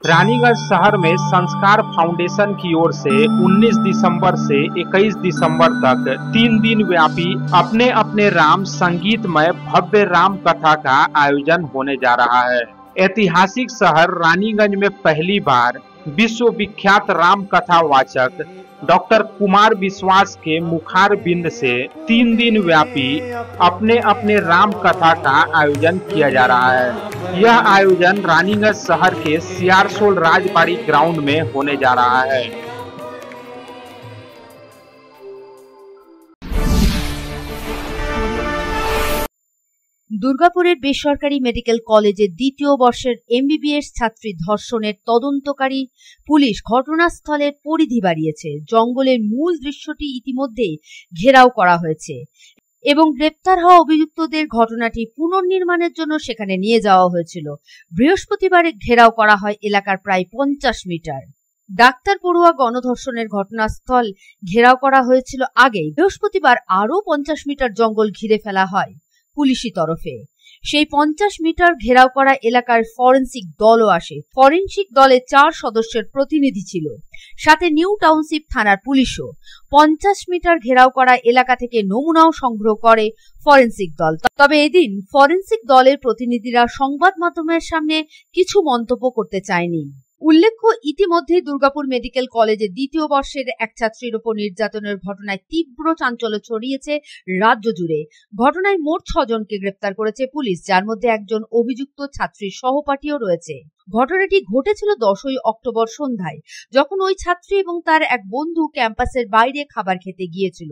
रानीगंज शहर में संस्कार फाउंडेशन की ओर से 19 दिसंबर से 21 दिसंबर तक 3 दिन व्यापी अपने अपने राम संगीतमय भव्य राम कथा का आयोजन होने जा रहा है। ऐतिहासिक शहर रानीगंज में पहली बार विश्व विख्यात राम कथा वाचक डॉक्टर कुमार विश्वास के मुखार बिंद से 3 दिन व्यापी अपने अपने राम कथा का आयोजन किया जा रहा है। यह आयोजन रानीगंज शहर के सियारसोल राजबाड़ी ग्राउंड में होने जा रहा है। দুর্গাপুরের বেসরকারি মেডিকেল কলেজের দ্বিতীয় বর্ষের এমবিবিএস ছাত্রী ধর্ষণের তদন্তকারী পুলিশ ঘটনাস্থলের পরিধি বাড়িয়েছে। জঙ্গলের মূল দৃশ্যটি ইতিমধ্যে ঘেরাও করা হয়েছে এবং গ্রেপ্তার হওয়া অভিযুক্তদের ঘটনাটি পুনর্নির্মাণের জন্য সেখানে নিয়ে যাওয়া হয়েছিল। বৃহস্পতিবারে ঘেরাও করা হয় এলাকার প্রায় 50 মিটার। ডাক্তার পড়ুয়া গণধর্ষণের ঘটনাস্থল ঘেরাও করা হয়েছিল আগেই। বৃহস্পতিবার আরও 50 মিটার জঙ্গল ঘিরে ফেলা হয় পুলিশি তরফে। সেই 50 মিটার ঘেরাও করা এলাকার ফরেনসিক দলও আসে। ফরেনসিক দলে 4 সদস্যের প্রতিনিধি ছিল, সাথে নিউ টাউনশিপ থানার পুলিশও। 50 মিটার ঘেরাও করা এলাকা থেকে নমুনাও সংগ্রহ করে ফরেনসিক দল। তবে এদিন ফরেনসিক দলের প্রতিনিধিরা সংবাদ মাধ্যমের সামনে কিছু মন্তব্য করতে চায়নি। উল্লেখ্য, ইতিমধ্যেই দুর্গাপুর মেডিকেল কলেজের দ্বিতীয় বর্ষের এক ছাত্রীর উপর নির্যাতনের ঘটনায় তীব্র চাঞ্চল্য ছড়িয়েছে রাজ্য জুড়ে। ঘটনায় মোট 6 জনকে গ্রেপ্তার করেছে পুলিশ, যার মধ্যে একজন অভিযুক্ত ছাত্রীর সহপাঠীও রয়েছে। ঘটনাটি ঘটেছিল 10ই অক্টোবর সন্ধ্যায়, যখন ওই ছাত্রী এবং তার এক বন্ধু ক্যাম্পাসের বাইরে খাবার খেতে গিয়েছিল।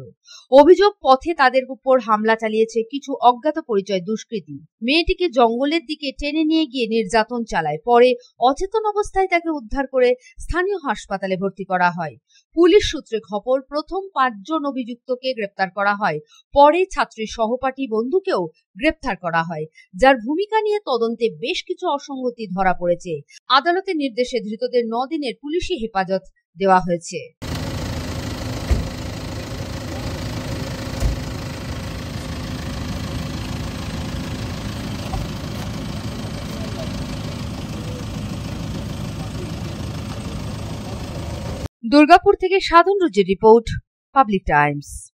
অভিযোগ, পথে তাদের উপর হামলা চালিয়েছে কিছু অজ্ঞাত পরিচয় দুষ্কৃতী। মেয়েটিকে জঙ্গলের দিকে টেনে নিয়ে গিয়ে নির্যাতন চালায়। পরে অচেতন অবস্থায় তাকে উদ্ধার করে স্থানীয় হাসপাতালে ভর্তি করা হয়। পুলিশ সূত্রে খবর, প্রথম 5 জন অভিযুক্তকে গ্রেপ্তার করা হয়। পরে ছাত্রীর সহপাঠী বন্ধুকেও গ্রেপ্তার করা হয়, যার ভূমিকা নিয়ে তদন্তে বেশ কিছু অসঙ্গতি ধরা পড়েছে। আদালতের নির্দেশে ধৃতদের 9 দিনের পুলিশি হেফাজত দেওয়া হয়েছে। দুর্গাপুর থেকে সাধন রুজির রিপোর্ট, পাবলিক টাইমস।